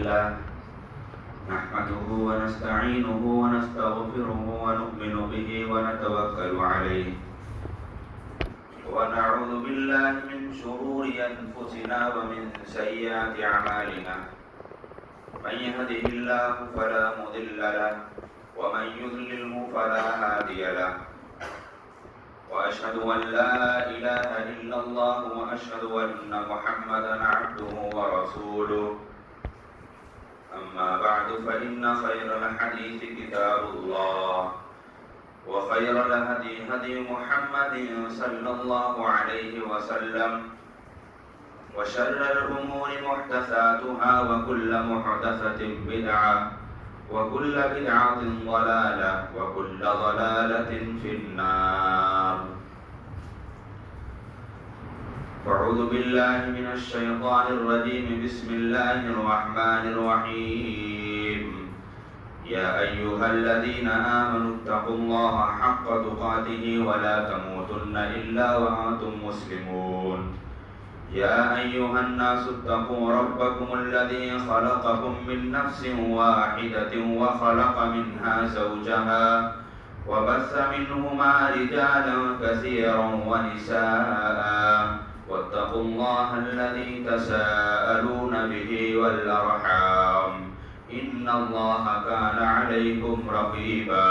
لله نحمده ونستعينه ونستغفره ونؤمن به ونتوكل عليه ونعوذ بالله من شرور أنفسنا ومن سيئات أعمالنا من يهده الله فلا مضل له ومن يضلله فلا هادي له وأشهد أن لا إله إلا الله وأشهد أن محمدا عبده ورسوله أما بعد فإن خير الحديث كتاب الله وخير الهدي هدي محمد صلى الله عليه وسلم وشر الأمور محدثاتها وكل محدثة بدعة وكل بدعة ضلالة وكل ضلالة في النار. أعوذ بالله من الشيطان الرجيم. بسم الله الرحمن الرحيم. يا أيها الذين آمنوا اتقوا الله حق تقاته ولا تموتن إلا وأنتم مسلمون. يا أيها الناس اتقوا ربكم الذي خلقكم من نفس واحدة وخلق منها زوجها وبث منهما رجالا كثيرا ونساء واتقوا الله الذي تساءلون به والأرحام إن الله كان عليكم رقيبا.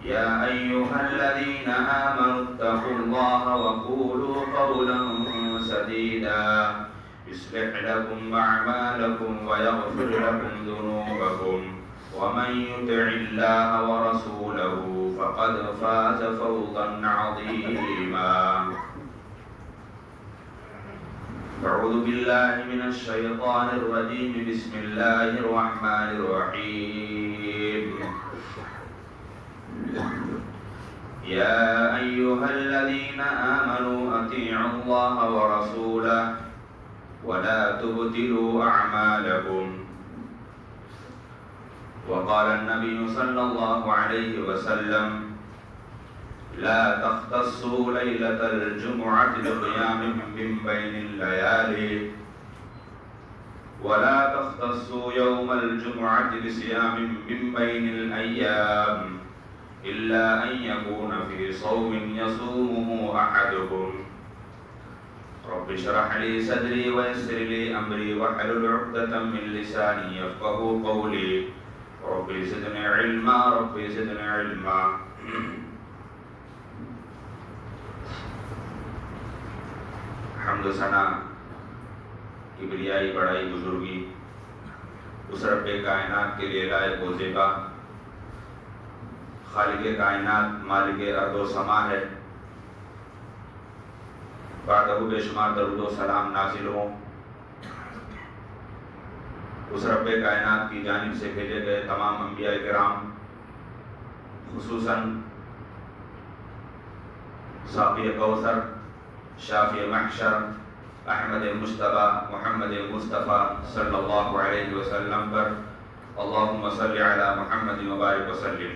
يا أيها الذين آمنوا اتقوا الله وقولوا قولا سديدا يصلح لكم أعمالكم ويغفر لكم ذنوبكم ومن يطع الله ورسوله فقد فاز فوزا عظيما. أعوذ بالله من الشيطان الرجيم. بسم الله الرحمن الرحيم. يا أيها الذين آمنوا أطيعوا الله ورسوله ولا تبطلوا أعمالكم. وقال النبي صلى الله عليه وسلم لا تختصوا ليلة الجمعة بقيام من بين الليالي ولا تختصوا يوم الجمعة بصيام من بين الأيام إلا أن يكون في صوم يصومه أحدكم. رب اشرح لي صدري ويسر لي أمري واحلل عقدة من لساني يفقهوا قولي. رب زدني علما رب زدني علما. حمد و ثنا کبریائی بڑائی بزرگی اس رب کائنات کے لیے لائق و زیبا خالق کائنات مالک ارض و سما ہے. بعدہ بے شمار درود و سلام نازل ہوں اس رب کائنات کی جانب سے بھیجے گئے تمام انبیاء کرام، خصوصاً ساقی کوثر، شافی محشر، احمد مجتبی محمد مصطفیٰ صلی اللہ علیہ وسلم پر. اللہم صلی علی محمد وبارک وسلم.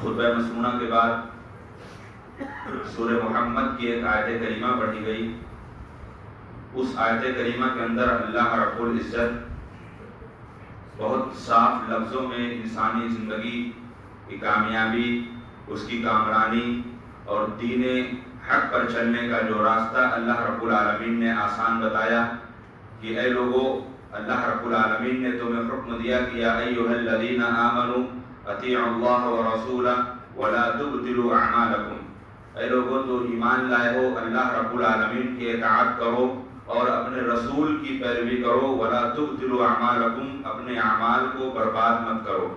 خطبہ مسنونہ کے بعد سورہ محمد کی ایک آیت کریمہ پڑھی گئی. اس آیت کریمہ کے اندر اللہ رب العزت بہت صاف لفظوں میں انسانی زندگی کی کامیابی، اس کی کامرانی اور دین حق پر چلنے کا جو راستہ اللہ رب العالمین نے آسان بتایا کہ اے لوگو، اللہ رب العالمین نے تمہیں حکم دیا کہ یا ایھا الذین آمنوا اطیعوا اللہ ورسولہ ولا تبطلوا اعمالکم. اے لوگو تو ایمان لائے ہو، اللہ رب العالمین کی اطاعت کرو اور اپنے رسول کی پیروی کرو. ولا تبطلوا اعمالکم، اپنے اعمال کو برباد مت کرو.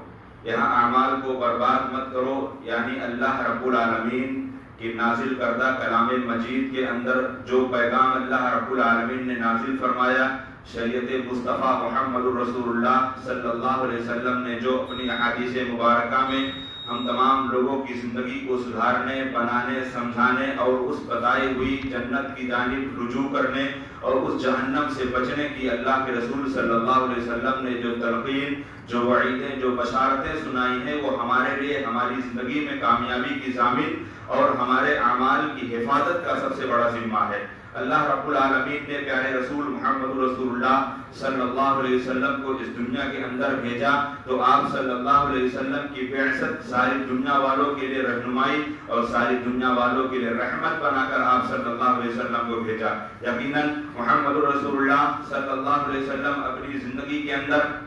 یہاں اعمال کو برباد مت کرو یعنی اللہ رب العالمین کی نازل کردہ کلام مجید کے اندر جو پیغام اللہ رب العالمین نے نازل فرمایا، شریعت مصطفیٰ محمد الرسول اللہ صلی اللہ علیہ وسلم نے جو اپنی احادیث مبارکہ میں ہم تمام لوگوں کی زندگی کو سدھارنے، بنانے، سمجھانے اور اس بتائی ہوئی جنت کی جانب رجوع کرنے اور اس جہنم سے بچنے کی اللہ کے رسول صلی اللہ علیہ وسلم نے جو تلقین، جو وعیدیں، جو بشارتیں سنائی ہیں، وہ ہمارے لیے ہماری زندگی میں کامیابی کی ضامن اور ہمارے اعمال کی حفاظت کا سب سے بڑا ذمہ ہے۔ اللہ رب العالمین نے پیارے رسول محمد رسول اللہ صلی اللہ علیہ وسلم کو اس دنیا کے اندر بھیجا تو آپ صلی اللہ علیہ وسلم کی بعثت ساری دنیا والوں کے لیے رہنمائی اور ساری دنیا والوں کے لیے رحمت بنا کر آپ صلی اللہ علیہ وسلم کو بھیجا۔ یقیناً محمد رسول اللہ صلی اللہ علیہ وسلم اپنی زندگی کے اندر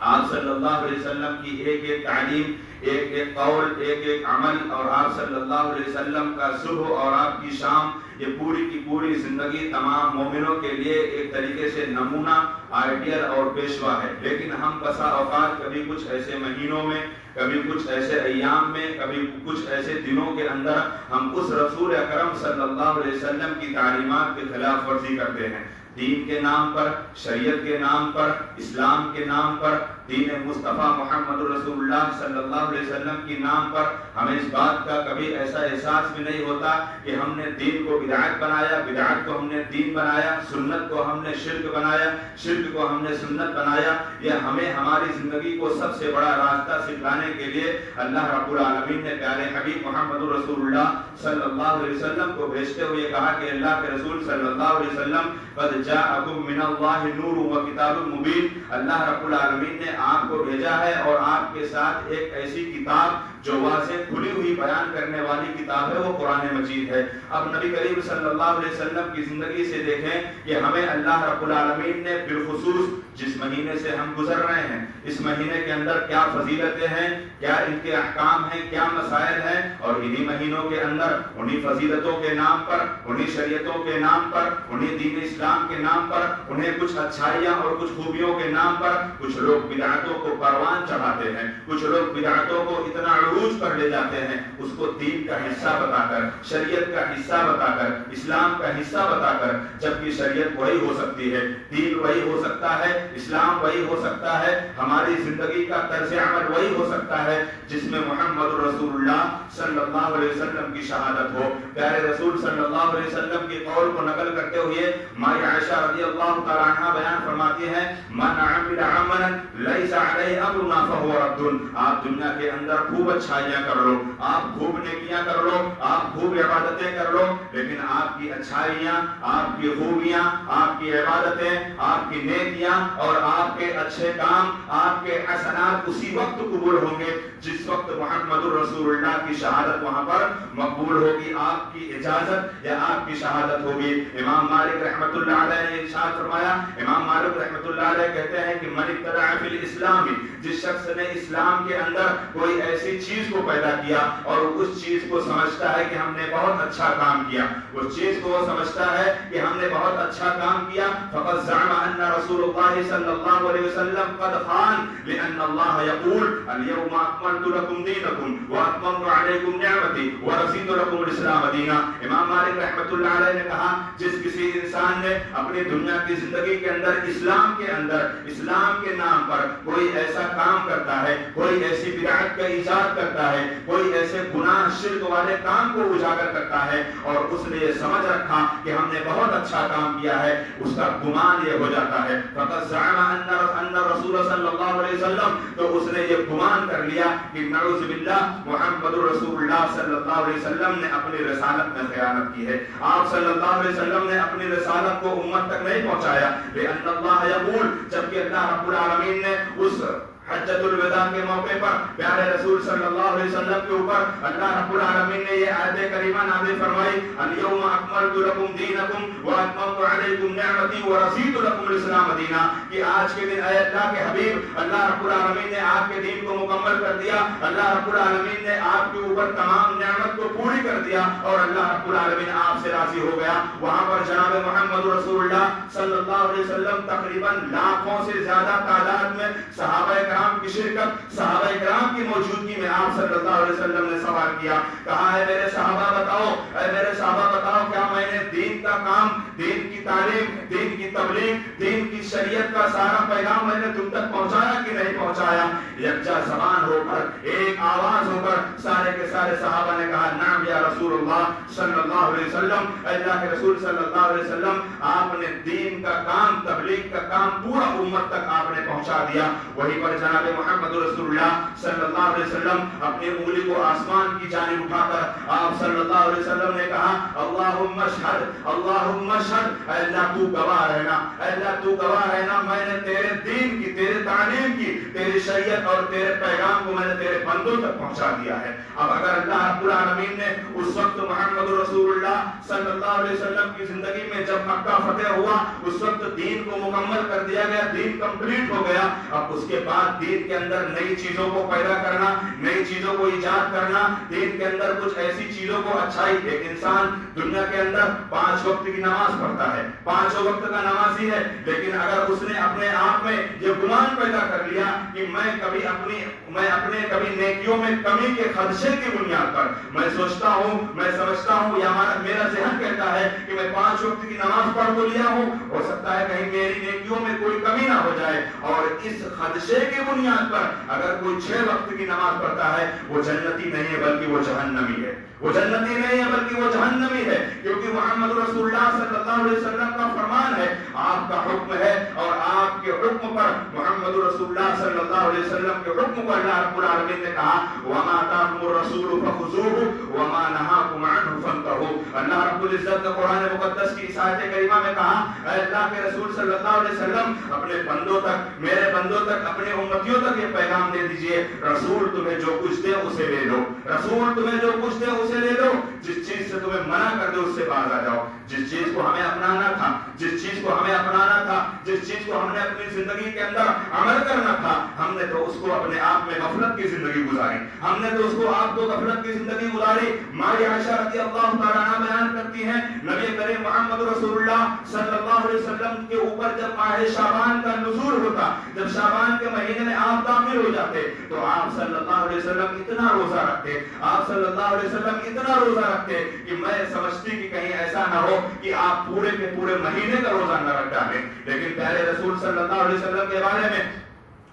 آپ صلی اللہ علیہ وسلم کی ایک ایک تعلیم، ایک ایک قول، ایک ایک عمل اور آپ صلی اللہ علیہ وسلم کا صبح اور آپ کی شام، یہ پوری کی پوری زندگی تمام مومنوں کے لیے ایک طریقے سے نمونہ، آئیڈیل اور پیشوا ہے۔ لیکن ہم بسا اوقات کبھی کچھ ایسے مہینوں میں، کبھی کچھ ایسے ایام میں، کبھی کچھ ایسے دنوں کے اندر ہم اس رسول اکرم صلی اللہ علیہ وسلم کی تعلیمات کی خلاف ورزی کرتے ہیں۔ دین کے نام پر، شریعت کے نام پر، اسلام کے نام پر، دین مصطفیٰ محمد رسول اللہ صلی اللہ علیہ وسلم کی نام پر ہمیں اس بات کا کبھی ایسا احساس بھی نہیں ہوتا کہ ہم نے دین کو بدعت بنایا، بدعت کو ہم نے دین بنایا، سنت کو ہم نے شرک بنایا، شرک کو ہم نے سنت بنایا۔ یہ ہمیں ہماری زندگی کو سب سے بڑا راستہ سکھلانے کے لیے اللہ رب العالمین نے پیارے حبیب محمد رسول اللہ صلی اللہ علیہ وسلم کو بھیجتے ہوئے کہا کہ اللہ کے رسول صلی اللہ علیہ وسلم قد جاءکم من اللہ نور و کتاب مبین، اللہ رب العالمین نے آپ کو بھیجا ہے اور آپ کے ساتھ ایک ایسی کتاب جو واضح کھلی ہوئی بیان کرنے والی کتاب ہے، وہ قرآن مجید ہے۔ اب نبی کریم صلی اللہ علیہ وسلم کی زندگی سے دیکھیں کہ ہمیں اللہ رب العالمین نے بالخصوص جس مہینے سے ہم گزر رہے ہیں، اس مہینے کے اندر کیا فضیلتیں ہیں، کیا ان کے احکام ہیں، کیا مسائل ہیں، اور انہی مہینوں کے اندر انہی فضیلتوں کے نام پر، انہی شریعتوں کے نام پر، انہی دین اسلام کے نام پر، انہیں کچھ اچھائیاں اور کچھ خوبیوں کے نام پر کچھ لوگ بدعتوں کو پروان چڑھاتے ہیں، کچھ لوگ بدعتوں کو اتنا عروج پر لے جاتے ہیں، اس کو دین کا حصہ بتا کر، شریعت کا حصہ بتا کر، اسلام کا حصہ بتا کر، جبکہ شریعت وہی ہو سکتی ہے، دین وہی ہو سکتا ہے، اسلام وہی ہو سکتا ہے، ہماری زندگی کا طرز عمل وہی ہو سکتا ہے جس میں محمد رسول اللہ صلی اللہ علیہ وسلم کی شہادت ہو۔ پیارے رسول صلی اللہ علیہ وسلم کی قول کو نقل کرتے ہوئے ماں عائشہ رضی اللہ تعالی عنہا بیان فرماتی ہیں من عمل عملا لیس علیہ امرنا فہو رد۔ آپ دنیا کے اندر خوب اچھائیاں کر لو، آپ خوب نیکیاں کر لو، آپ خوب عبادتیں کر لو، لیکن آپ کی اچھائیاں، آپ کی خوبیاں، آپ کی عبادتیں، آپ کی نیکیاں اور آپ کے اچھے کام، آپ کے حسنات اسی وقت قبول ہوں گے جس وقت محمد رسول اللہ کی شہادت وہاں پر مقبول ہوگی، آپ کی اجازت یا آپ کی شہادت ہوگی۔ امام مالک رحمۃ اللہ علیہ نے ارشاد فرمایا، امام مالک رحمۃ اللہ علیہ کہتے ہیں کہ من ابتدع فی الاسلام، جس شخص نے اسلام کے اندر کوئی ایسی چیز کو پیدا کیا اور اس چیز کو سمجھتا ہے کہ ہم نے بہت اچھا کام کیا، اس چیز کو وہ سمجھتا ہے کہ ہم نے بہت اچھا کام کیا، فقد زعم ان رسول اللہ صلی اللہ علیہ وسلم قد خان لان اللہ یقول اليوم اکملت لکم دینکم واتممت علیکم نعمتی ورضیت لکم الاسلام دینا۔ امام مالک رحمۃ اللہ علیہ نے کہا جس کسی انسان نے اپنی دنیا کی زندگی کے اندر اسلام کے نام پر کوئی ایسا کام کرتا ہے، کوئی ایسی بدعت کا ایجاد کرتا ہے، کوئی ایسے گناہ شرک والے کام کو اجاگر کرتا ہے اور اس نے یہ سمجھ رکھا کہ ہم نے بہت اچھا کام کیا ہے، اس کا گمان یہ ہو جاتا ہے فقط زعم ان رسول صلی اللہ علیہ وسلم، تو اس نے یہ گمان کر لیا کہ نعوذ باللہ محمد رسول اللہ صلی اللہ علیہ وسلم نے اپنی رسالت میں خیانت کی ہے، آپ صلی اللہ علیہ وسلم نے اپنی رسالت کو امت تک نہیں پہنچایا۔ لأن اللہ یقول، جبکہ اللہ رب العالمین نے اس حجۃ الوداع کے موقع پر پیارے رسول صلی اللہ علیہ وسلم کے اوپر اللہ رب العالمین نے یہ آیت کریمہ نازل فرمائی الیوم اکملت لکم دینکم واتممت علیکم نعمتی ورضیت لکم الاسلام دینا، کہ آج کے دن اے اللہ کے حبیب اللہ رب العالمین نے آپ کے دین کو مکمل کر دیا، اللہ رب العالمین نے آپ کے اوپر تمام نعمت کو پوری کر دیا اور اللہ رب العالمین آپ سے راضی ہو گیا۔ وہاں پر جناب محمد رسول اللہ صلی اللہ علیہ وسلم تقریباً لاکھوں سے زیادہ تعداد میں صحابہ کرام کی شرکت، صحابہ کرام کی موجودگی میں آپ صلی اللہ علیہ وسلم نے سوال کیا، کہا ہے میرے صحابہ بتاؤ، اے میرے صحابہ بتاؤ کیا میں نے دین کا کام، دین کی تعلیم، دین کی تبلیغ، دین کی شریعت کا سارا پیغام میں نے تم تک پہنچایا کہ نہیں پہنچایا؟ یکجا زبان ہو کر، ایک آواز ہو کر سارے کے سارے صحابہ نے کہا نعم یا رسول اللہ صلی اللہ علیہ وسلم، اللہ کے رسول صلی اللہ علیہ وسلم، آپ نے دین کا کام، تبلیغ کا کام پورا امت تک آپ نے پہنچا دیا۔ وہیں پر جناب محمد رسول اللہ صلی اللہ علیہ وسلم اپنی انگلی کو آسمان کی جانب اٹھا کر آپ صلی اللہ علیہ وسلم نے کہا اللہم اشہد، اللہم اشہد، اے اللہ تو گواہ رہنا، اے اللہ تو گواہ رہنا، میں نے تیرے دین کی، تیرے تعلیم کی، تیری شریعت اور تیرے پیغام کو میں نے تیرے بندوں تک پہنچا دیا ہے۔ اب اگر اللہ رب العالمین نے اس وقت محمد رسول اللہ صلی اللہ علیہ وسلم کی زندگی میں جب مکہ فتح ہوا، اس وقت دین کو مکمل کر دیا گیا، دین کمپلیٹ ہو گیا، اب اس کے بعد دین کے اندر نئی چیزوں کو پیدا کرنا، نئی چیزوں کو ایجاد کرنا، دین کے اندر کچھ ایسی چیزوں کو اچھائی، ایک انسان دنیا کے اندر 5 وقت کی نماز پڑھتا ہے، 5 وقت کا نمازی ہے، لیکن اگر اس نے اپنے آپ میں یہ گمان پیدا کر لیا کہ میں اپنے کبھی نیکیوں میں کمی کے خدشے کی بنیاد پر میں سوچتا ہوں، میں سمجھتا ہوں، یا میرا ذہن کہتا ہے کہ میں 5 وقت کی نماز پڑھ تو لیا ہوں، ہو سکتا ہے کہیں میری نیکیوں میں کوئی کمی نہ ہو جائے، اور اس خدشے کی بنیاد پر اگر کوئی 6 وقت کی نماز پڑھتا ہے، وہ جنتی نہیں ہے بلکہ وہ جہنمی ہے، وہ جنتی نہیں ہے بلکہ وہ جہنمی ہے، کیونکہ محمد رسول اللہ صلی اللہ علیہ وسلم کا فرمان ہے، آپ کا حکم ہے، اور آپ کے حکم پر محمد رسول اللہ صلی اللہ علیہ وسلم کے حکم پر اللہ رب العالمین نے کہا وَمَا آتَاكُمُ الرَّسُولُ فَخُذُوهُ وَمَا نَهَاكُمْ عَنْهُ فَانْتَهُوا۔ اللہ رب العزت نے قرآن مقدس کی اس آیت کریمہ میں کہا اے اللہ کے رسول صلی اللہ علیہ وسلم اپنے بندوں تک، میرے بندوں تک، اپنے امتیوں تک یہ پیغام دے دیجئے، رسول تمہیں جو کچھ دے اسے لے لو، رسول تمہیں جو کچھ دے اسے لے لو، جس چیز سے تمہیں منع کر دے اس سے باز آ جاؤ، جس چیز کو ہمیں اپنانا تھا، جس چیز کو ہمیں اپنانا تھا، جس چیز کو ہم نے اپنی زندگی کے اندر عمل کرنا تھا، ہم نے تو اس کو اپنے آپ میں غفلت کی زندگی گزاری، ہم نے تو اس کو آپ کو غفلت کی زندگی گزاری۔ مائی عائشہ رضی اللہ تعالیٰ عنہ بیان کرتی ہیں نبی کریم محمد رسول اللہ صلی اللہ علیہ وسلم کے اوپر جب ماہ شعبان کا نزول ہوتا، جب شعبان کے مہینے میں آپ داخل ہو جاتے تو آپ صلی اللہ علیہ وسلم اتنا روزہ رکھتے، آپ صلی اللہ علیہ وسلم اتنا روزہ رکھتے کہ میں سمجھتی کہ کہیں ایسا نہ ہو کہ آپ پورے کے پورے مہینے کا روزہ نہ رکھ ڈالیں، لیکن پہلے رسول صلی اللہ علیہ وسلم کے بارے میں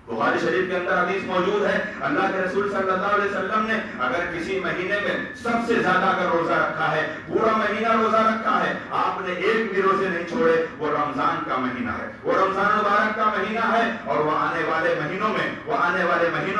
بخاری شریف کے اندر حدیث موجود ہے، اللہ کے رسول صلی اللہ علیہ وسلم نے اگر کسی مہینے میں سب سے زیادہ اگر روزہ رکھا ہے، پورا مہینہ روزہ رکھا ہے، آپ نے ایک بھی روزے نہیں چھوڑے، وہ رمضان کا مہینہ ہے، وہ رمضان مبارک کا مہینہ ہے، اور وہ آنے والے مہینوں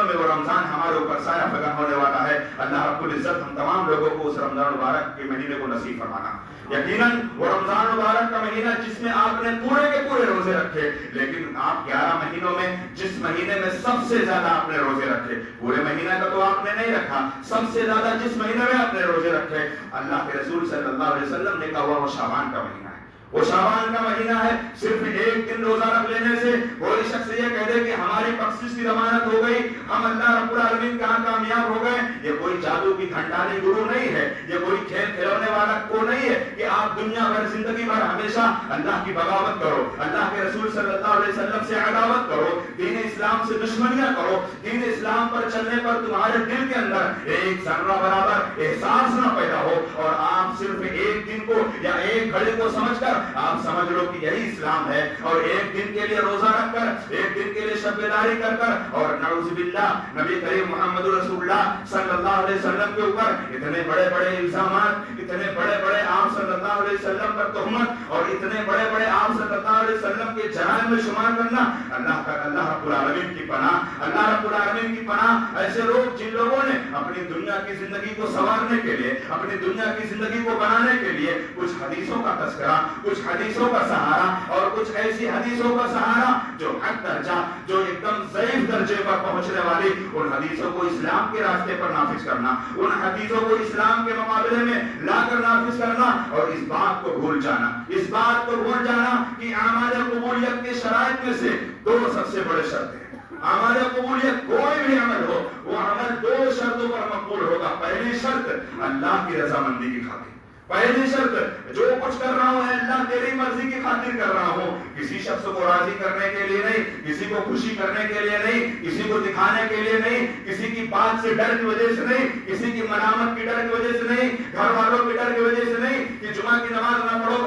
میں وہ رمضان ہمارے اوپر سایہ فگن ہونے والا ہے۔ اللہ رب العزت ہم تمام لوگوں کو اس رمضان مبارک کے مہینے کو نصیب فرمانا۔ یقیناً وہ رمضان مبارک کا مہینہ جس میں آپ نے پورے کے پورے روزے رکھے، لیکن آپ 11 مہینوں میں جس مہینے میں سب سے زیادہ آپ نے روزے رکھے، پورے مہینہ کا تو آپ نے نہیں رکھا، سب سے زیادہ جس مہینے میں آپ نے روزے رکھے، اللہ کے رسول صلی اللہ علیہ وسلم نے کہا وہ شعبان کا مہینہ ہے، وہ شعبان کا مہینہ ہے۔ صرف ایک دن روزہ رکھ لینے سے کوئی شخص یہ کہہ دے کہ ہماری بخشش کی ضمانت ہو گئی، ہم اللہ رب العالمین کہاں کامیاب ہو گئے، یہ کوئی جادو کی گھنٹانی گرو نہیں ہے، یہ کوئی کھیل کھلونے والا کو نہیں ہے کہ آپ دنیا بھر زندگی بھر ہمیشہ اللہ کی بغاوت کرو، اللہ کے رسول صلی اللہ علیہ وسلم سے عداوت کرو، دین اسلام سے دشمنیاں کرو، دین اسلام پر چلنے پر تمہارے دل کے اندر ایک ذرہ برابر احساس نہ پیدا ہو، اور آپ صرف ایک دن کو یا ایک گھڑی کو سمجھ کر آپ سمجھ لو کہ یہی اسلام ہے، اور ایک دن کے لیے روزہ رکھ کر، ایک دن کے لیے شب بیداری کر کر، اور نعوذ باللہ نبی کریم محمد رسول اللہ صلی اللہ علیہ وسلم کے اوپر اتنے بڑے بڑے الزامات، اتنے بڑے بڑے آپ صلی اللہ علیہ وسلم پر تہمت، اور اتنے بڑے بڑے آپ صلی اللہ علیہ وسلم کے جرائم میں شمار کرنا، اللہ رب العالمین کی پناہ، اللہ رب العالمین کی پناہ۔ ایسے لوگ جن لوگوں نے اپنی دنیا کی زندگی کو سنوارنے کے لیے، اپنی دنیا کی زندگی کو بنانے کے لیے کچھ حدیثوں کا تذکرہ، کچھ حدیثوں کا سہارا، اور کچھ ایسی حدیثوں کا سہارا جو حد درجہ، جو ایک دم ضعیف درجے پر پہنچنے والی ان حدیثوں کو اسلام کے راستے پر نافذ کرنا، ان حدیثوں کو اسلام کے مقابلے میں لا کر نافذ کرنا، اور اس بات کو بھول جانا، اس بات کو بھول جانا کہ اعمال قبولیت کے شرائط میں سے 2 سب سے بڑے شرط ہیں۔ اعمال قبولیت کوئی بھی عمل ہو، وہ عمل 2 شرطوں پر مقبول ہوگا۔ پہلی شرط اللہ کی رضامندی کی خاطر، پہلی شرط جو کچھ کر رہا ہوں اللہ تیری مرضی کی خاطر کر رہا ہوں، کسی شخص کو راضی کرنے کے لیے نہیں، کسی کو خوشی کرنے کے لیے نہیں، کسی کو دکھانے کے لیے نہیں، کسی کی بات سے ڈر کی وجہ سے نہیں، کسی کی ملامت کی ڈر کی وجہ سے نہیں، گھر والوں کی ڈر کی وجہ سے نہیں کہ جمعہ کی نماز نہ پڑھو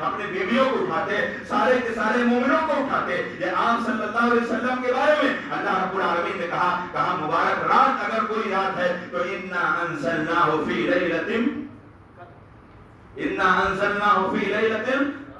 اپنی بیویوں کو اٹھاتے, سارے کے سارے مومنوں کو اٹھاتے. یہ آپ صلی اللہ علیہ وسلم کے بارے میں اللہ رب العالمین نے کہا مبارک رات اگر کوئی رات ہے تو انا انزلناہ فی لیلۃ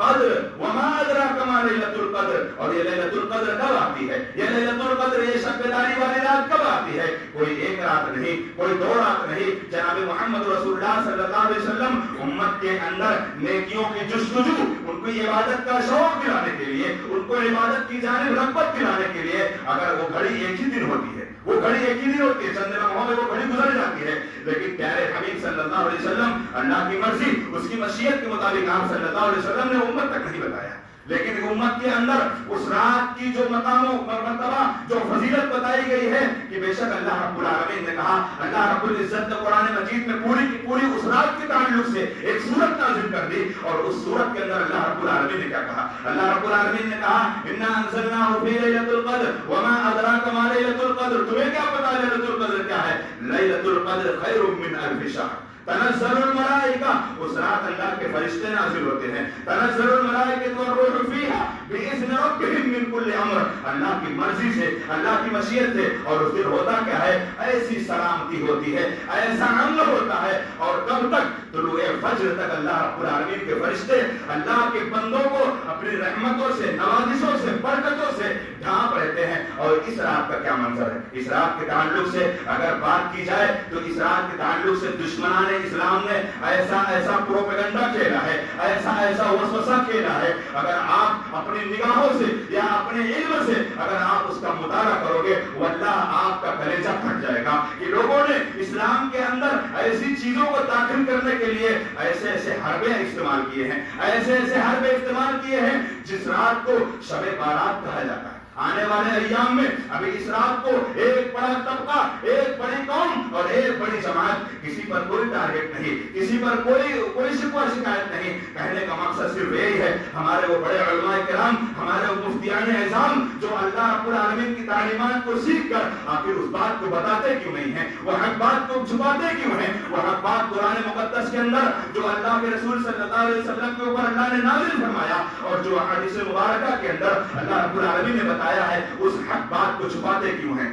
قدر وما ادراک ما لیلۃ القدر. اور یہ لیلۃ القدر کب آتی ہے؟ یہ لیلۃ القدر, یہ شب بیداری والی رات کب آتی ہے؟ کوئی ایک رات نہیں, کوئی دو رات نہیں. جناب محمد رسول اللہ صلی اللہ علیہ وسلم امت کے اندر نیکیوں کی جستجو, ان کو عبادت کا شوق دلانے کے لیے, ان کو عبادت کی جانب رغبت دلانے کے لیے, اگر وہ گھڑی ایک ہی دن ہوتی ہے, وہ گھڑی ایک ہی دن ہوتی ہے, چند لمحوں میں وہ گھڑی گزر جاتی ہے, لیکن پیارے حبیب صلی اللہ علیہ وسلم اللہ کی مرضی, اس کی مشیت کے مطابق آپ صلی اللہ علیہ وسلم نے امت تک نہیں بتایا. لیکن امت کے اندر اس رات کی جو مقام و مرتبہ, جو فضیلت بتائی گئی ہے کہ بے شک اللہ رب العالمین نے کہا, اللہ رب العزت نے قرآن مجید میں پوری کی پوری اس رات کے تعلق سے ایک سورت نازل کر دی. اور اس سورت کے اندر اللہ رب العالمین نے کیا کہا؟ اللہ رب العالمین نے کہا انا انزلناہ فی لیلۃ القدر وما ادراک ما لیلۃ القدر. تمہیں کیا پتا لیلۃ القدر کیا ہے؟ لیلۃ القدر خیر من الف شہر. تنزل الملائکہ, اس رات اللہ کے فرشتے نازل ہوتے ہیں. تنزل الملائکہ والروح فیہا باذن ربہم من کل امر, اللہ کی مرضی سے, اللہ کی مشیت سے. اور اس دن ہوتا کیا ہے؟ ایسی سلامتی ہوتی ہے, ایسا امن ہوتا ہے. اور کب تک؟ طلوع فجر تک اللہ رب العالمین کے فرشتے اللہ کے بندوں کو اپنی رحمتوں سے, نوازشوں سے, برکتوں سے ڈھانپ رہتے ہیں. اور اس رات کا کیا منظر ہے؟ اس رات کے تعلق سے اگر بات کی جائے تو اس رات کے تعلق سے دشمنان اسلام نے ایسا پروپیگنڈا کھیلا ہے, ایسا وسوسہ کھیلا ہے. اگر آپ اپنی نگاہوں سے یا اپنے علم سے اگر آپ اس کا مطالعہ کرو گے, واللہ آپ کا کلیجہ پھٹ جائے گا کہ لوگوں نے اسلام کے اندر ایسی چیزوں کو داخل کرنے کے لیے ایسے حربے استعمال کیے ہیں, ایسے حربے استعمال کیے ہیں جس رات کو شب بارات کہا جاتا ہے. آنے والے ایام میں ابھی اس رات کو ایک بڑا طبقہ, ایک بڑی قوم اور ایک بڑی جماعت, کسی پر کوئی ٹارگٹ نہیں, کسی پر کوئی شکوہ شکایت نہیں. کہنے کا مقصد صرف یہی ہے, ہمارے وہ بڑے علماء کرام, ہمارے وہ مفتیان اعظام جو اللہ رب العالمین کی تعلیمات کو سیکھ کر آخر اس بات کو بتاتے کیوں نہیں ہیں, وہ حق بات کو چھپاتے کیوں ہیں؟ وہ حق بات قرآن مقدس کے اندر جو اللہ کے رسول صلی اللہ علیہ وسلم کے اوپر اللہ نے نازل فرمایا اور جو حدیث مبارکہ کے اندر اللہ رب العالمین نے بتایا ہے, اس حق بات کو چھپاتے کیوں ہیں؟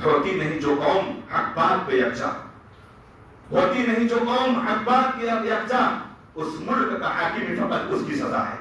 ہوتی نہیں جو قوم حق بات پہ یکجا, ہوتی نہیں جو قوم حق بات پہ یکجا, اس ملک کا حاکم فقط اس کی سزا ہے.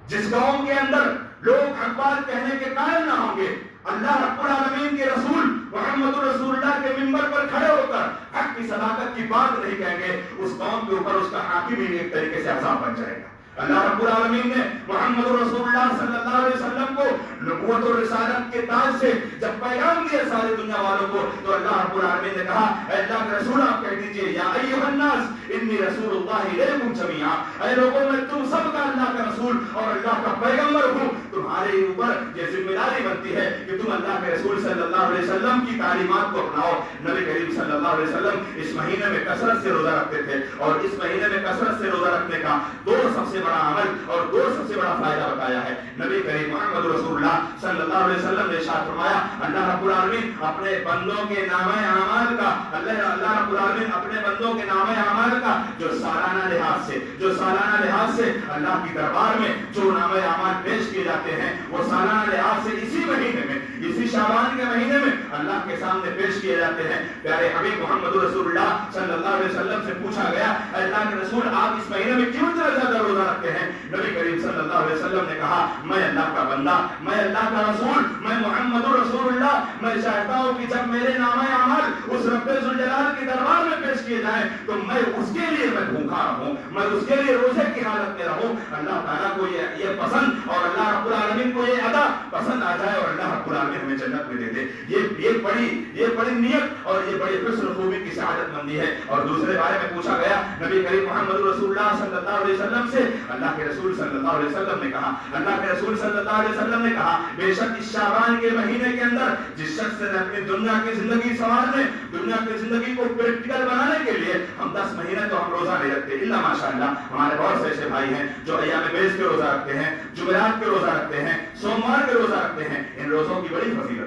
جس قوم کے اندر لوگ حق بات کہنے کے قائل نہ ہوں گے, اللہ رب العالمین کے رسول محمد رسول اللہ کے منبر پر کھڑے ہو کر حق کی صداقت کی بات نہیں کہیں گے, اس قوم کے اوپر اس کا حاکم ہی ایک طریقے سے عذاب بن جائے گا. اللہ رب العالمین نے محمد رسول اللہ صلی اللہ علیہ وسلم کو نبوت اور رسالت کے تاج سے جب پیغام دیا ساری دنیا والوں کو, تو اللہ رب العالمین نے کہا اے اللہ کے رسول آپ کہہ دیجئے یا ایھا الناس انی رسول اللہ الیکم جمیعا, اے لوگوں میں تم سب کا اللہ کا رسول اور اللہ کا پیغمبر ہوں. تمہارے اوپر یہ ذمہ داری بنتی ہے کہ تم اللہ کے رسول صلی اللہ علیہ وسلم کی تعلیمات کو اپناؤ. نبی کریم صلی اللہ علیہ وسلم اس مہینے میں کثرت سے روزہ رکھتے تھے, اور اس مہینے میں کثرت سے روزہ رکھنے کا دو سب سے بڑا عمل اور دو سب سے بڑا فائدہ بتایا ہے. نبی کریم محمد رسول اللہ صلی اللہ علیہ وسلم نے ارشاد فرمایا, اللہ رب العالمین اپنے بندوں کے نامہ اعمال کا, اللہ رب العالمین اپنے بندوں کے نامہ اعمال کا جو سالانہ لحاظ سے اللہ کی دربار میں جو نامہ اعمال پیش کیے جاتے ہیں, وہ سالانہ لحاظ سے اسی مہینے میں, اسی شعبان کے مہینے میں اللہ کے سامنے پیش کیے جاتے ہیں. پیارے حبیب محمد رسول اللہ صلی اللہ علیہ وسلم سے پوچھا گیا, اللہ کے رسول آپ اس مہینے میں کیوں اتنا زیادہ روزہ رکھتے ہیں؟ نبی کریم صلی اللہ علیہ وسلم نے کہا, میں اللہ کا بندہ, میں اللہ کا رسول, میں محمد رسول اللہ, میں چاہتا ہوں کہ جب میرے نامہ اعمال اس رب ذوالجلال کے دربار میں پیش کیے جائیں تو میں اس کے لیے میں بھوکا رہوں, میں اس کے لیے روزے کی حالت میں رہوں. اللہ تعالیٰ کو یہ پسند اور اللہ رب العالمین کو یہ ادا پسند آ جائے اور اللہ رب العالمین ہمیں جنت میں دے دے. یہ بڑی نیت اور یہ بڑی حسن خوبی کی سعادت مندی ہے. اور دوسرے بارے میں پوچھا گیا نبی کریم محمد رسول اللہ صلی اللہ علیہ وسلم سے, اللہ کے رسول صلی اللہ علیہ وسلم نے کہا, اللہ کے رسول صلی اللہ علیہ وسلم نے کہا, بے شک اس شعبان کے مہینے کے اندر جس شخص نے اپنی دنیا کی زندگی سنوارنے, دنیا کی زندگی کو پریکٹیکل بنانے کے لیے, ہم 10 مہینے تو ہم روزہ نہیں رکھتے الا ماشاءاللہ, ہمارے بہت سے ایسے بھائی ہیں جو ایام بیس کے روزہ رکھتے ہیں, جمعرات کے روزہ رکھتے ہیں, سوموار کے روزہ رکھتے ہیں. ان روزوں کی بڑی فضیلت ہے,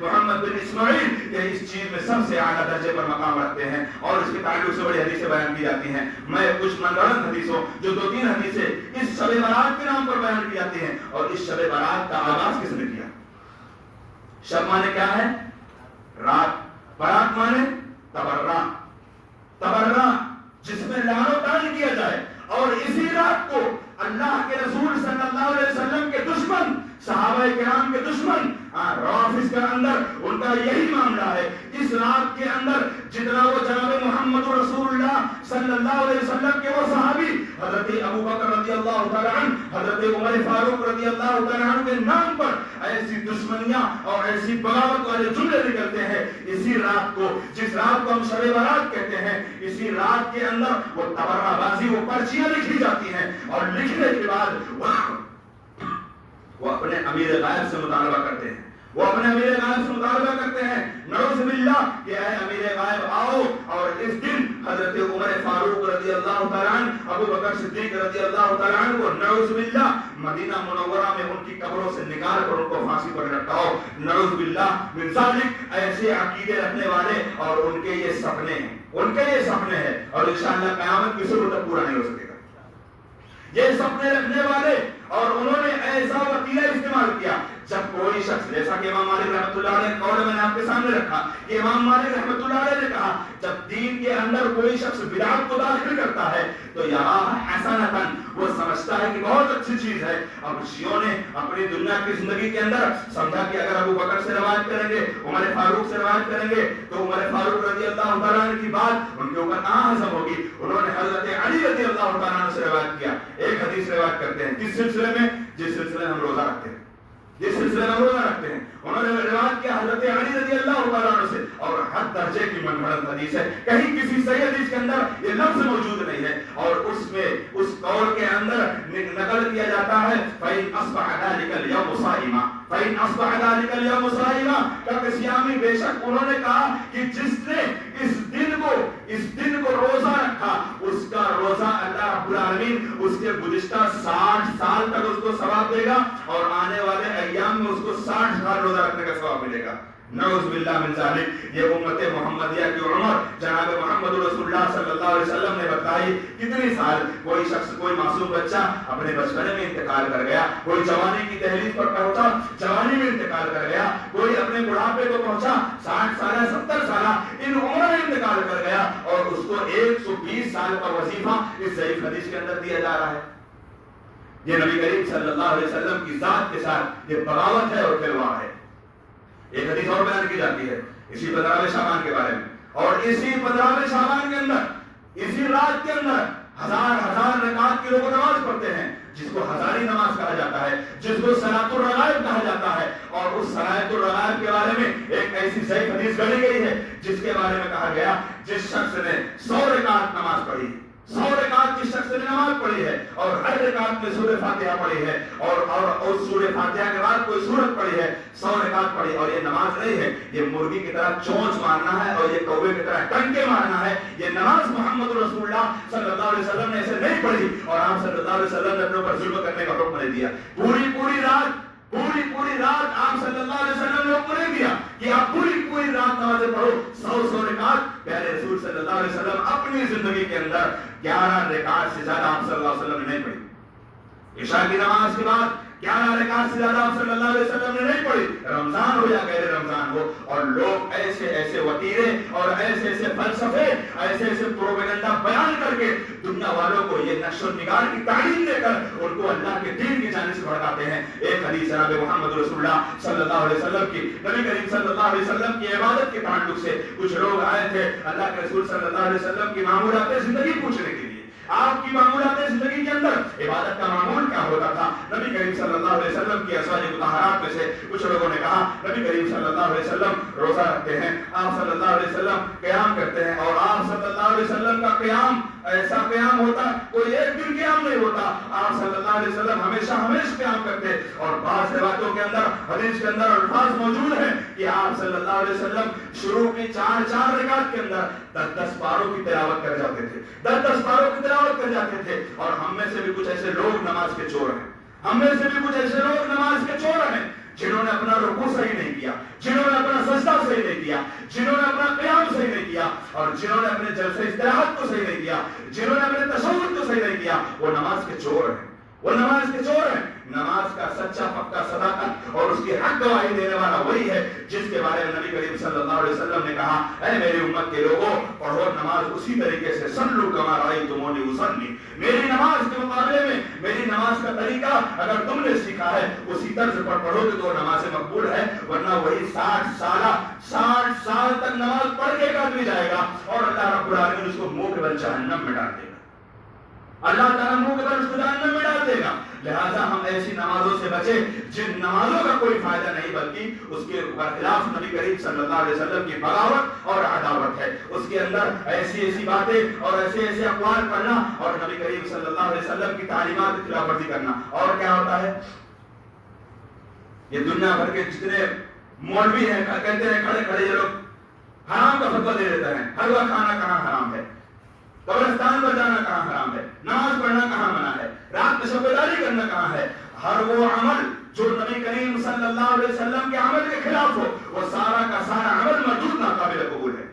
محمد بن اسماعیل یہ اس چیز میں سب سے اعلیٰ درجے پر مقام رکھتے ہیں اور اس کے تعلق سے بڑی حدیثیں بیان کی جاتی ہیں. میں کچھ منگڑن حدیثوں جو 2-3 حدیثیں اس شب برات کے نام پر بیان کی جاتی ہیں. اور اس شب برات کا آغاز کس نے کیا؟ شب مانے کیا ہے؟ رات. برات مانے تبرہ. تبرہ جس میں لعن و طعن کیا جائے. اور اسی رات کو اللہ کے رسول صلی اللہ علیہ وسلم کے دشمن صحابہ کرام کے دشمن رافض کے اندر ان کا یہی معاملہ ہے. اس رات کے اندر جتنا وہ جناب محمد رسول اللہ صلی اللہ علیہ وسلم کے وہ صحابی حضرت ابو بکر رضی اللہ تعالیٰ عنہ، حضرت عمر فاروق رضی اللہ تعالیٰ عنہ کے نام پر ایسی دشمنیاں اور ایسی بغاوت والے جملے نکلتے ہیں اسی رات کو، جس رات کو ہم شب برات کہتے ہیں. اسی رات کے اندر وہ تبرہ بازی، وہ پرچیاں لکھی جاتی ہیں اور لکھنے کے بعد وہ اپنے امیر غائب سے مطالبہ کرتے ہیں. وہ اپنے امیر غائب سے مطالبہ کرتے ہیں نعوذ باللہ کہ اے امیر غائب آؤ. اور اس دن حضرت عمر فاروق رضی اللہ تعالیٰ عنہ، ابو بکر صدیق رضی اللہ تعالیٰ عنہ کو نعوذ باللہ مدینہ منورہ میں ان کی قبروں سے نکال کر ان کو پھانسی پر لٹکاؤ. نعوذ باللہ من ذالک. ایسے عقیدے رکھنے والے اور ان کے یہ سپنے ہیں، ان کے یہ سپنے ہیں اور انشاءاللہ قیامت کی صبح تک پورا نہیں ہو سکے گا. یہ سپنے رکھنے والے اور انہوں نے ایسا وسیلہ استعمال کیا. جب کوئی شخص، جیسا کہ امام مالک رحمۃ اللہ علیہ قول میں نے آپ کے سامنے رکھا کہ امام مالک رحمۃ اللہ علیہ نے کہا جب دین کے اندر کوئی شخص بدعت کو داخل کرتا ہے تو یراہ حسنۃ، وہ سمجھتا ہے کہ بہت اچھی چیز ہے. اب شیعوں نے اپنی دنیا کی زندگی کے اندر سمجھا کہ اگر ابو بکر سے روایت کریں گے، عمر فاروق سے روایت کریں گے تو عمر فاروق رضی اللہ تعالیٰ عنہ کی بات ان کے اوپر کہاں ہضم ہوگی. انہوں نے حضرت علی رضی اللہ تعالیٰ عنہ سے روایت کیا. ایک حدیث روایت کرتے ہیں کس سلسلے میں؟ جس سلسلے میں ہم روزہ رکھتے ہیں، جس سلسلے میں روزہ رکھتے ہیں. انہوں نے روایت کیا حضرت علی رضی اللہ تعالیٰ عنہ سے اور حد درجے کی منگڑت حدیث ہے. کہیں کسی صحیح حدیث کے اندر یہ لفظ موجود نہیں ہے اور اس میں اس قول کے اندر نقل کیا جاتا ہے فَإِنْ أَصْبَحَ ذَلِكَ الْيَوْمُ صَائِمًا، فَإِنْ أَصْبَحَ ذَلِكَ الْيَوْمُ صَائِمًا کا صیامی. بے شک انہوں نے کہا کہ جس نے اس دن کو روزہ رکھا اس کا روزہ اللہ رب العالمین اس کے گزشتہ 60 سال تک اس کو ثواب دے گا اور آنے والے ایام میں اس کو 60 سال روزہ رکھنے کا ثواب ملے گا. نعوذ باللہ من ذالک. یہ امت محمدیہ کی عمر جناب محمد رسول اللہ صلی اللہ علیہ وسلم نے بتائی کتنے سال. کوئی شخص، کوئی معصوم بچہ اپنے بچپنے میں انتقال کر گیا، کوئی جوانی کی دہلیز پر پہنچا جوانی میں انتقال کر گیا، کوئی اپنے بڑھاپے کو پہنچا 60 سالہ 70 سالہ ان عمر میں انتقال کر گیا اور اس کو 120 سال کا وظیفہ اس ضعیف حدیث کے اندر دیا جا رہا ہے. یہ نبی کریم صلی اللہ علیہ وسلم کی ذات کے ساتھ یہ بغاوت ہے اور کھلواڑ ہے. ایک حدیث اور بیان کی جاتی ہے اسی 15ویں شعبان کے بارے میں اور اسی 15ویں شعبان کے اندر اسی رات کے اندر ہزار رکعت کی لوگ نماز پڑھتے ہیں جس کو ہزاری نماز کہا جاتا ہے، جس کو صلاۃ الرغائب کہا جاتا ہے. اور اس صلاۃ الرغائب کے بارے میں ایک ایسی صحیح حدیث گڑھی گئی ہے جس کے بارے میں کہا گیا جس شخص نے 100 رکعت نماز پڑھی، 100 رکعت جس شخص نے نماز پڑھی ہے اور ہر رکعت میں سورہ فاتحہ پڑھی ہے اور سورہ فاتحہ کے بعد کوئی سورت پڑھی ہے، 100 رکعت پڑھی. اور یہ نماز نہیں ہے یہ مرغی کی طرح چونچ مارنا ہے اور یہ کوے کی طرح ٹنکے مارنا ہے. یہ نماز محمد رسول اللہ صلی اللہ علیہ وسلم نے ایسے نہیں پڑھی اور آپ صلی اللہ علیہ وسلم نے اپنے اوپر ظلم کرنے کا حکم نہیں دیا. پوری رات آپ صلی اللہ علیہ وسلم نے حکم نہیں دیا کہ آپ پوری رات نمازیں پڑھو. 100 رکعت پیارے رسول صلی اللہ علیہ وسلم اپنی زندگی کے اندر 11 رکعت سے زیادہ آپ صلی اللہ علیہ وسلم نے نہیں پڑھی. عشاء کی نماز کے بعد 11 رکعت سے زیادہ آپ صلی اللہ علیہ وسلم نے نہیں پڑھی. رمضان ہو یا غیر رمضان ہو اور لوگ ایسے وتیرے اور ایسے فلسفے ایسے پروپیگنڈا بیان کر کے دنیا والوں کو یہ نقش و نگار کی تعلیم دے کر ان کو اللہ کے دین کی جانب سے بھڑکاتے ہیں. ایک حدیث جناب محمد رسول اللہ صلی اللہ علیہ وسلم کی، نبی کریم صلی اللہ علیہ وسلم کی عبادت کے تعلق سے کچھ لوگ آئے تھے اللہ کے رسول صلی اللہ علیہ وسلم کی معمولات زندگی پوچھنے کے لیے. آپ کی معمولات زندگی کے اندر عبادت کا معمول کیا ہوتا تھا؟ نبی کریم صلی اللہ علیہ وسلم کی ازواج مطہرات میں سے کچھ لوگوں نے کہا نبی کریم صلی اللہ علیہ وسلم روزہ رکھتے ہیں، آپ صلی اللہ علیہ وسلم قیام کرتے ہیں اور آپ صلی اللہ علیہ وسلم کا قیام ایسا قیام ہوتا کوئی ایک دن قیام نہیں ہوتا، آپ صلی اللہ علیہ وسلم ہمیشہ قیام کرتے. اور بعض روایتوں کے اندر حدیث کے اندر الفاظ موجود ہیں کہ آپ صلی اللہ علیہ وسلم شروع کی 4 رکعت کے اندر 10 پاروں کی تلاوت کر جاتے تھے، 10 پاروں کی تلاوت کر جاتے تھے. اور ہم میں سے بھی کچھ ایسے لوگ نماز کے چور ہیں، جنہوں نے اپنا رکوع صحیح نہیں کیا، جنہوں نے اپنا سجدہ صحیح نہیں کیا، جنہوں نے اپنا قیام صحیح نہیں کیا، اور جنہوں نے اپنے جلسے استراحت کو صحیح نہیں کیا، جنہوں نے اپنے تشہد کو صحیح نہیں کیا، وہ نماز کے چور ہیں، وہ نماز کے چور ہیں۔ نماز کا سچا پکا صداقت اور اس کی حق گواہی دینے والا وہی ہے جس کے بارے میں نبی کریم صلی اللہ علیہ وسلم نے کہا، اے میری امت کے لوگوں، پڑھو نماز اسی طریقے سے، صلو کما رأیتمونی اصلی، میری نماز کے مقابلے میں میری نماز کا طریقہ اگر تم نے سیکھا ہے اسی طرز پر پڑھو گے تو نماز مقبول ہے، ورنہ وہی 60 سال تک نماز پڑھ کے ایک آدمی جائے گا اور اللہ رب العالمین اس کو منہ کے بل جہنم میں ڈال دے گا، اللہ تعالیٰ منہ کے بل اس کو جہنم میں ڈال دے گا۔ لہذا ہم ایسی نمازوں سے بچے جن نمازوں کا کوئی فائدہ نہیں بلکہ اس کے برخلاف نبی کریم صلی اللہ علیہ وسلم کی بغاوت اور عداوت ہے، اس کے اندر ایسی باتیں اور ایسے اقوال پڑھنا اور نبی کریم صلی اللہ علیہ وسلم کی تعلیمات کی خلاف ورزی کرنا۔ اور کیا ہوتا ہے، یہ دنیا بھر کے جتنے مولوی ہیں کہتے ہیں کھڑے کھڑے یہ لوگ حرام کا فتویٰ دے دیتے ہیں، حلوہ کھانا کہاں حرام ہے، قبرستان پر جانا کہاں حرام ہے، نماز پڑھنا کہاں منع ہے، رات میں شب بیداری کرنا کہاں ہے۔ ہر وہ عمل جو نبی کریم صلی اللہ علیہ وسلم کے عمل کے خلاف ہو وہ سارا کا سارا عمل مردود ناقابل قبول ہے۔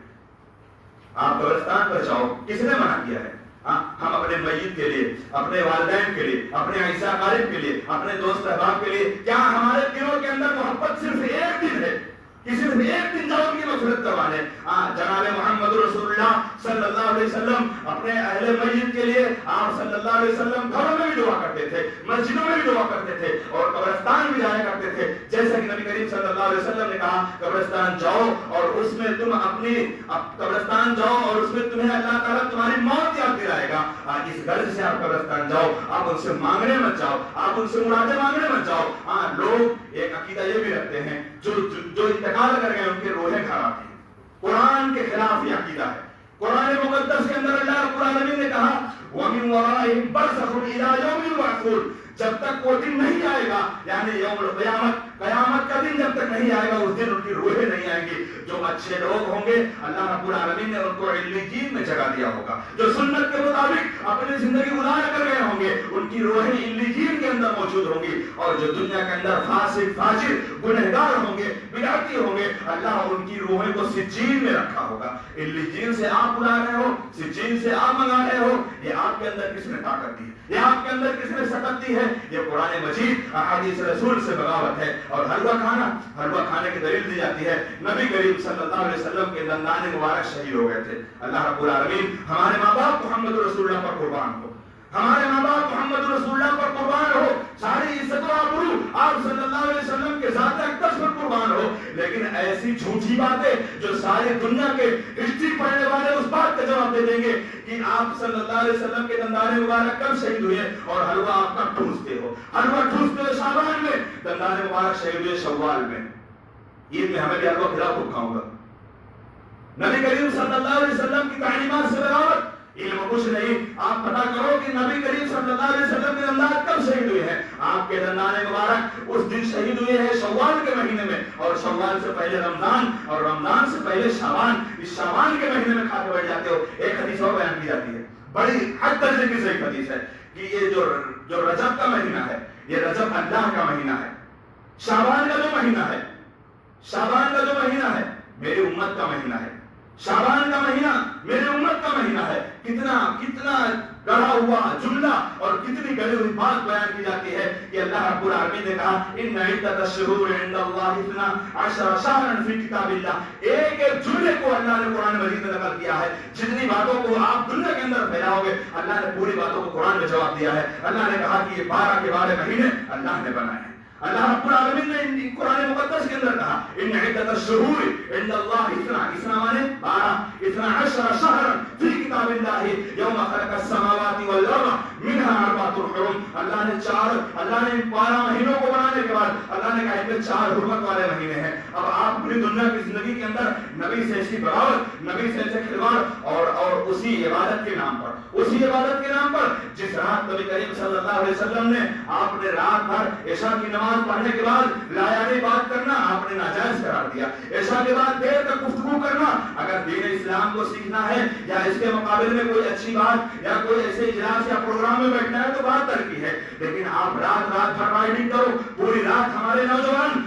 آپ قبرستان پر جاؤ، کس نے منع کیا ہے؟ ہم اپنے میت کے لیے، اپنے والدین کے لیے، اپنے عیسیٰ قارب کے لیے، اپنے دوست احباب کے لیے، کیا ہمارے دلوں کے اندر محبت صرف ایک دن ہے کہ صرف ایک دن جاؤ ان کی مغفرت کروانے؟ جناب محمد رسول اللہ صلی اللہ علیہ وسلم اپنے اہل میت کے لیے آپ صلی اللہ علیہ وسلم گھروں میں بھی دعا کرتے تھے، مسجدوں میں بھی دعا کرتے تھے اور قبرستان بھی جایا کرتے تھے، جیسا کہ نبی کریم صلی اللہ علیہ وسلم نے کہا قبرستان جاؤ اور اس میں تم قبرستان جاؤ اور اس میں تمہیں اللہ تعالیٰ تمہاری موت یاد دلائے گا۔ اس غرض سے آپ قبرستان جاؤ، آپ ان سے مانگنے مت جاؤ، آپ ان سے مرادیں مانگنے مت جاؤ۔ لوگ ایک عقیدہ یہ بھی رکھتے ہیں جو انتقال کر گئے ان کے روحیں گھر آتی ہیں، قرآن کے خلاف یہ عقیدہ ہے۔ قرآن مقدس کے اندر اللہ رب العالمین نے کہا وَمِن وَرَائِهِمْ بَرْزَخٌ إِلَىٰ يَوْمِ يُبْعَثُونَ، جب تک وہ دن نہیں آئے گا، یعنی یوم القیامت، قیامت کا دن جب تک نہیں آئے گا اس دن ان کی روحیں نہیں آئیں گی۔ جو اچھے لوگ ہوں گے اللہ رب العالمین نے ان کو علیین میں جگہ دیا ہوگا، جو سنت کے مطابق اپنی زندگی گزار کر گئے ہوں گے ان کی روحیں علیین کے اندر موجود ہوں گی، اور جو دنیا کے اندر فاسق فاجر گنہگار ہوں گے بدعتی ہوں گے اللہ ان کی روحیں کو سجین میں رکھا ہوگا۔ علیین سے آپ بلا رہے ہو، سجین سے آپ منگا رہے ہو، یہ آپ کے اندر کس نے طاقت دی ہے، یہ آپ کے اندر کس نے سکت دی ہے؟ یہ قرآن مجید احادیث رسول سے بغاوت ہے۔ اور حلوہ کھانے کی دلیل دی جاتی ہے، نبی کریم صلی اللہ علیہ وسلم کے دندان مبارک شہید ہو گئے تھے۔ اللہ رب العالمین ہمارے ماں باپ محمد رسول اللہ پر قربان ہو، ہمارے ماں باپ محمد رسول اللہ پر قربان ہو، ساری عزت و آبرو آپ صلی اللہ علیہ وسلم کے ذات اقدس پر قربان ہو۔ لیکن ایسی جھوٹی باتیں جو ساری دنیا کے ہسٹری پڑھنے والے اس بات کا جواب دے دیں گے کہ آپ صلی اللہ علیہ وسلم کے دندان مبارک کب شہید ہوئے اور حلوہ آپ کب ٹھوستے ہو؟ حلوہ ٹھوستے ہو شعبان میں، دندان مبارک شہید ہوئے شوال میں۔ عید میں ہمیں بھی حلوہ کھلا کو کھاؤں گا۔ نبی کریم صلی اللہ علیہ وسلم کی تعلیمات سے بغاوت، علم کچھ نہیں۔ آپ پتا کرو کہ نبی کریم صلی اللہ علیہ وسلم کے دندان کب شہید ہوئے ہیں؟ آپ کے دندان مبارک اس دن شہید ہوئے ہیں شوال کے مہینے میں، اور شوال سے پہلے رمضان اور رمضان سے پہلے شعبان، اس شعبان کے مہینے میں کھا کے بیٹھ جاتے ہو۔ ایک حدیث اور بیان کی جاتی ہے، بڑی حد درجے کی صحیح حدیث ہے کہ یہ جو رجب کا مہینہ ہے یہ رجب اللہ کا مہینہ ہے، شعبان کا جو مہینہ ہے، شعبان کا جو مہینہ ہے میری امت کا مہینہ ہے، شعبان کا مہینہ میرے امت کا مہینہ ہے۔ کتنا گڑھا ہوا جملہ اور کتنی گڑھی ہوئی بات بیان کی جاتی ہے کہ اللہ رب العالمین نے کہا ان عدت الشہور عند اللہ 12 شہرا فی کتاب اللہ۔ ایک ایک جملے کو اللہ نے قرآن مجید میں نقل کیا ہے۔ جتنی باتوں کو آپ دنیا کے اندر پھیلاؤ گے اللہ نے پوری باتوں کو قرآن میں جواب دیا ہے۔ اللہ نے کہا کہ یہ 12 کے 12 مہینے اللہ نے بنائے ہیں۔ اللہ رب العالمین نے قرآن مقدس کے اندر کہا ان عدت الشہور عند اللہ 12 مانے 12 شہرا فی کتاب اللہ یوم خلق السماوات والارض منها 4 حرم۔ اللہ نے 12 مہینوں کو بنانے کے بعد اللہ نے کہا کہ 4 حرمت والے مہینے ہیں۔ اب آپ پوری دنیا کی زندگی کے اندر نبی سے ایسی بغاوت، نبی سے ایسے کھلواڑ اور اسی عبادت کے نام پر جس رات نبی کریم صلی اللہ علیہ وسلم نے آپ نے رات بھر عشاء کی نماز پڑھنے کے بعد لایانی بات کرنا آپ نے ناجائز قرار دیا۔ عشاء کے بعد دیر تک گفتگو کرنا، اگر دین اسلام کو سیکھنا ہے یا اس کے مقابلے میں کوئی اچھی بات یا کوئی ایسے اجلاس یا پروگرام میں بیٹھنا ہے تو بات ترکی ہے، لیکن آپ رات بھر رائڈنگ کرو، پوری رات ہمارے نوجوان